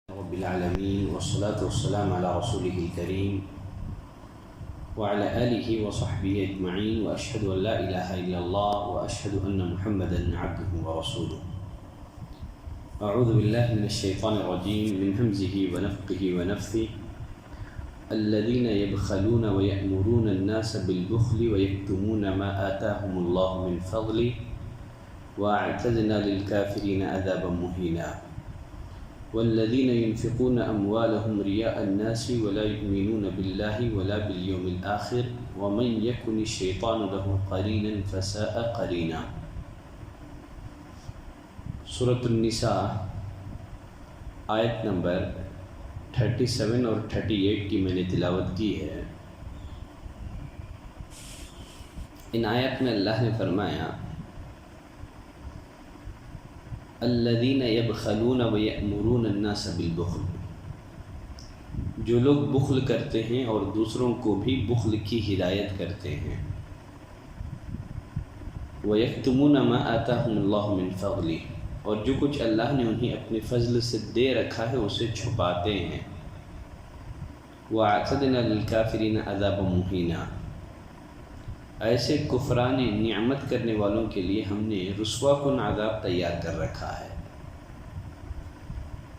رب العالمين والصلاة والسلام على رسوله الكريم وعلى آله وصحبه أجمعين وأشهد أن لا إله إلا الله وأشهد أن محمدا عبده ورسوله. أعوذ بالله من الشيطان الرجيم من همزه ونفخه ونفثه. الذين يبخلون ويأمرون الناس بالبخل ويكتمون ما آتاهم الله من فضله وأعتدنا للكافرين عذابا مهينا. والذين ينفقون أموالهم رياء الناس ولا يؤمنون بالله ولا باليوم الآخر ومن يكن الشيطان له قرينا فساء قرينا. سورة النساء آیت نمبر 37 اور 38 کی میں نے تلاوت کی ہے. ان آیت میں اللہ نے فرمایا الذین یبخلون ویأمرون الناس بالبخل، جو لوگ بخل کرتے ہیں اور دوسروں کو بھی بخل کی ہدایت کرتے ہیں. ویکتمون ما آتاہم اللہ من فضلہ، اور جو کچھ اللہ نے انہیں اپنے فضل سے دے رکھا ہے اسے چھپاتے ہیں. وَأَعْتَدْنَا لِلْكَافِرِينَ عَذَابًا مُهِينًا، ایسے کفران نعمت کرنے والوں کے لیے ہم نے رسوا کن عذاب تیار کر رکھا ہے.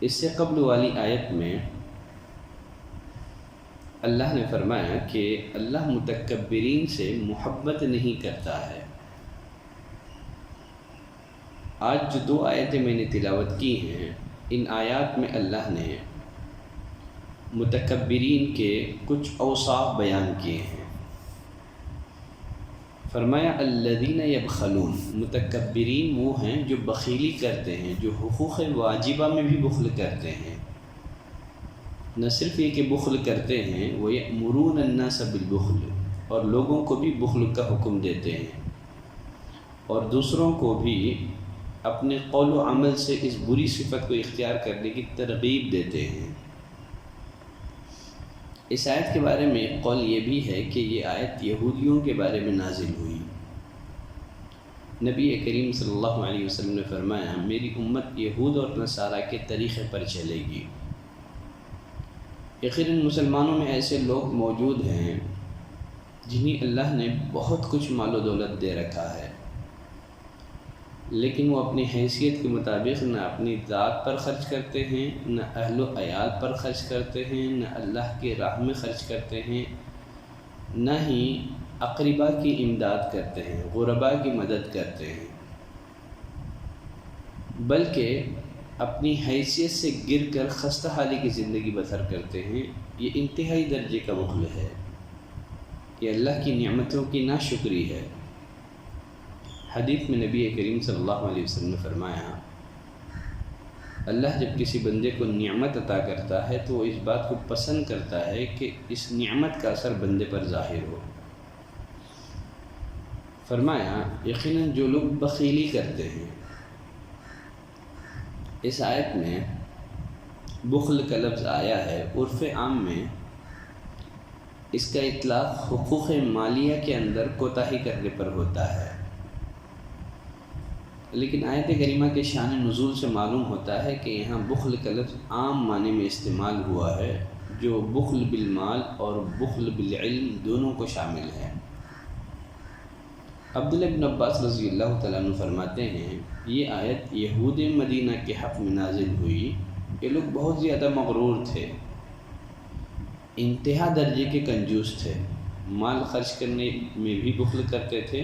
اس سے قبل والی آیت میں اللہ نے فرمایا کہ اللہ متکبرین سے محبت نہیں کرتا ہے. آج جو دو آیتیں میں نے تلاوت کی ہیں، ان آیات میں اللہ نے متکبرین کے کچھ اوصاف بیان کیے ہیں. فرمایا الذین یبخلون، متکبرین وہ ہیں جو بخیلی کرتے ہیں، جو حقوق واجبہ میں بھی بخل کرتے ہیں. نہ صرف یہ کہ بخل کرتے ہیں، وَيَأْمُرُونَ النَّاسَ بِالْبُخْلِ، اور لوگوں کو بھی بخل کا حکم دیتے ہیں اور دوسروں کو بھی اپنے قول و عمل سے اس بری صفت کو اختیار کرنے کی ترغیب دیتے ہیں. اس آیت کے بارے میں ایک قول یہ بھی ہے کہ یہ آیت یہودیوں کے بارے میں نازل ہوئی. نبی کریم صلی اللہ علیہ وسلم نے فرمایا میری امت یہود اور نصارہ کے طریقے پر چلے گی. یقیناً مسلمانوں میں ایسے لوگ موجود ہیں جنہیں اللہ نے بہت کچھ مال و دولت دے رکھا ہے، لیکن وہ اپنی حیثیت کے مطابق نہ اپنی ذات پر خرچ کرتے ہیں، نہ اہل و عیال پر خرچ کرتے ہیں، نہ اللہ کے راہ میں خرچ کرتے ہیں، نہ ہی اقربا کی امداد کرتے ہیں، غربا کی مدد کرتے ہیں، بلکہ اپنی حیثیت سے گر کر خستہ حالی کی زندگی بسر کرتے ہیں. یہ انتہائی درجے کا بخل ہے، یہ اللہ کی نعمتوں کی ناشکری ہے. حدیث میں نبی کریم صلی اللہ علیہ وسلم نے فرمایا اللہ جب کسی بندے کو نعمت عطا کرتا ہے تو وہ اس بات کو پسند کرتا ہے کہ اس نعمت کا اثر بندے پر ظاہر ہو. فرمایا یقیناً جو لوگ بخیلی کرتے ہیں، اس آیت میں بخل کا لفظ آیا ہے. عرف عام میں اس کا اطلاق حقوق مالیہ کے اندر کوتاہی کرنے پر ہوتا ہے، لیکن آیت کریمہ کے شان نزول سے معلوم ہوتا ہے کہ یہاں بخل کا لفظ عام معنی میں استعمال ہوا ہے، جو بخل بالمال اور بخل بالعلم دونوں کو شامل ہے. عبداللہ بن عباس رضی اللہ تعالیٰ عنہ فرماتے ہیں یہ آیت یہود مدینہ کے حق میں نازل ہوئی. یہ لوگ بہت زیادہ مغرور تھے، انتہا درجے کے کنجوس تھے، مال خرچ کرنے میں بھی بخل کرتے تھے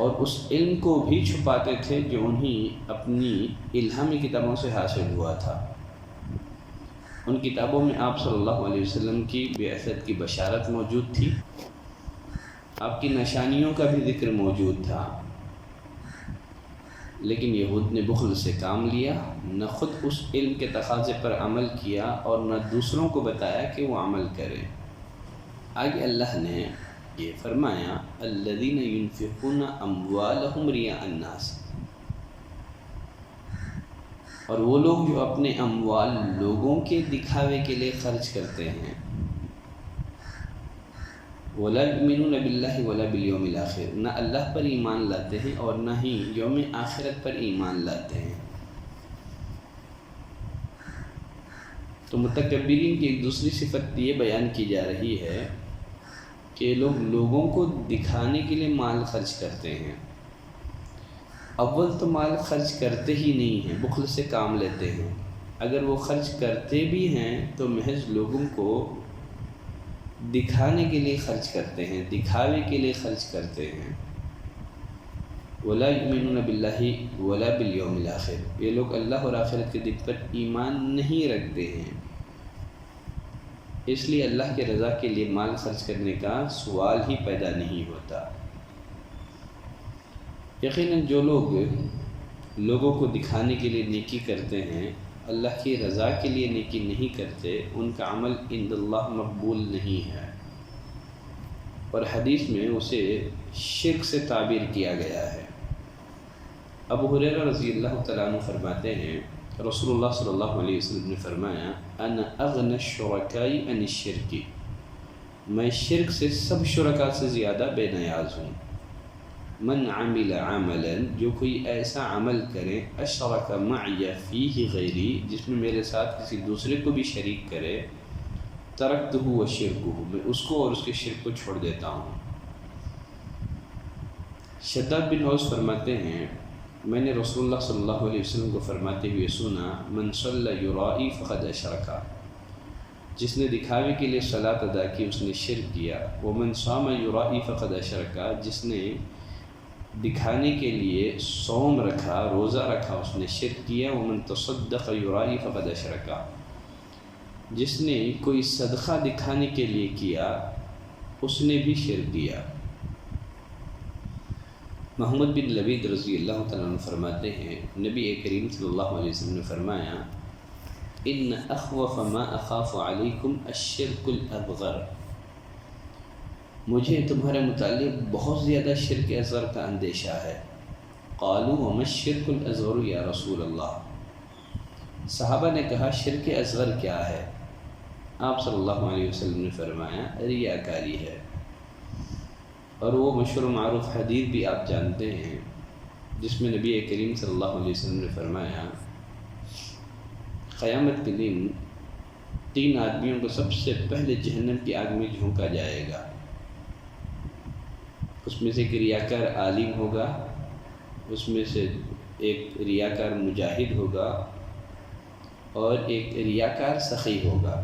اور اس علم کو بھی چھپاتے تھے جو انہیں اپنی الہامی کتابوں سے حاصل ہوا تھا. ان کتابوں میں آپ صلی اللہ علیہ وسلم کی بعثت کی بشارت موجود تھی، آپ کی نشانیوں کا بھی ذکر موجود تھا، لیکن یہود نے بخل سے کام لیا، نہ خود اس علم کے تقاضے پر عمل کیا اور نہ دوسروں کو بتایا کہ وہ عمل کرے. آگے اللہ نے یہ فرمایا الذین ينفقون اموالهم رياء الناس، اور وہ لوگ جو اپنے اموال لوگوں کے دکھاوے کے لیے خرچ کرتے ہیں. ولا يؤمنون بالله ولا باليوم الآخر، نہ اللہ پر ایمان لاتے ہیں اور نہ ہی یوم آخرت پر ایمان لاتے ہیں. تو متکبرین کی ایک دوسری صفت یہ بیان کی جا رہی ہے کہ لوگ لوگوں کو دکھانے کے لیے مال خرچ کرتے ہیں۔ اول تو مال خرچ کرتے ہی نہیں ہیں، بخل سے کام لیتے ہیں۔ اگر وہ خرچ کرتے بھی ہیں تو محض لوگوں کو دکھانے کے لیے خرچ کرتے ہیں، دکھاوے کے لیے خرچ کرتے ہیں۔ وَلَا يُؤْمِنُونَ بِاللَّهِ وَلَا بِالْيَوْمِ الْآخِرِ، یہ لوگ اللہ اور آخرت کے دن پر ایمان نہیں رکھتے ہیں، اس لیے اللہ کے رضا کے لیے مال خرچ کرنے کا سوال ہی پیدا نہیں ہوتا۔ یقیناً جو لوگ لوگوں کو دکھانے کے لیے نیکی کرتے ہیں، اللہ کی رضا کے لیے نیکی نہیں کرتے، ان کا عمل عند اللہ مقبول نہیں ہے، اور حدیث میں اسے شرک سے تعبیر کیا گیا ہے۔ ابو ہریرہ رضی اللہ تعالیٰ عنہ فرماتے ہیں رسول اللہ صلی اللہ علیہ وسلم نے فرمایا انا اغنى الشركاء عن الشرك، میں شرک سے سب شرکاء سے زیادہ بے نیاز ہوں۔ من عمل عملا، جو کوئی ایسا عمل کرے اشرک معی فیہ غیری، جس میں میرے ساتھ کسی دوسرے کو بھی شریک کرے، ترکتہ وشرکہ، میں اس کو اور اس کے شرک کو چھوڑ دیتا ہوں۔ شداد بن اوس فرماتے ہیں میں نے رسول اللہ صلی اللہ علیہ وسلم کو فرماتے ہوئے سنا من صلی یرائی فقد اشرکا، جس نے دکھاوے کے لیے صلاۃ ادا کی اس نے شرک کیا۔ ومن صام یرائی فقد اشرکا، جس نے دکھانے کے لیے صوم رکھا، روزہ رکھا، اس نے شرک کیا۔ ومن تصدق یرائی فقد اشرکا، جس نے کوئی صدقہ دکھانے کے لیے کیا اس نے بھی شرک کیا۔ محمد بن لبید رضی اللہ تعالیٰ عنہ فرماتے ہیں نبی کریم صلی اللہ علیہ وسلم نے فرمایا ان اخوف ما اخاف علیکم الشرک الاصغر، مجھے تمہارے متعلق بہت زیادہ شرک اصغر کا اندیشہ ہے۔ قالوا وما الشرک الاصغر یا رسول اللہ، صحابہ نے کہا شرک اصغر کیا ہے؟ آپ صلی اللہ علیہ وسلم نے فرمایا ریاکاری ہے۔ اور وہ مشہور معروف حدیث بھی آپ جانتے ہیں جس میں نبی کریم صلی اللہ علیہ وسلم نے فرمایا قیامت کے دن 3 آدمیوں کو سب سے پہلے جہنم کی آگ میں جھونکا جائے گا، اس میں سے ایک ریاکار عالم ہوگا، اس میں سے ایک ریاکار مجاہد ہوگا، اور ایک ریاکار سخی ہوگا۔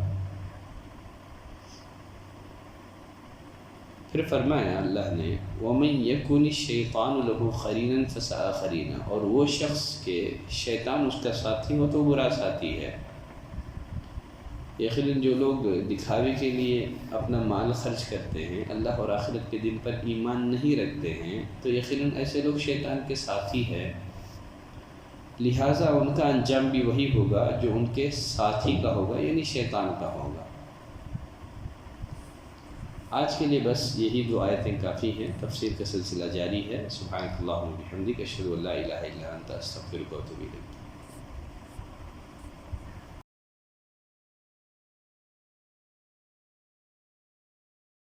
پھر فرمایا اللہ نے وَمَن يَكُنِ الشَّيْطَانُ لَهُ قَرِينًا فَسَاءَ قَرِينًا، اور وہ شخص کے شیطان اس کا ساتھی ہو تو برا ساتھی ہے۔ یقیناً جو لوگ دکھاوے کے لیے اپنا مال خرچ کرتے ہیں، اللہ اور آخرت کے دن پر ایمان نہیں رکھتے ہیں، تو یقیناً ایسے لوگ شیطان کے ساتھی ہیں، لہٰذا ان کا انجام بھی وہی ہوگا جو ان کے ساتھی کا ہوگا، یعنی شیطان کا ہوگا۔ آج کے لیے بس یہی 2 آیتیں کافی ہیں، تفسیر کا سلسلہ جاری ہے۔ سبحانک اللہم و بحمدک، اشہد ان لا الہ الا انت، استغفرک و اتوب الیک۔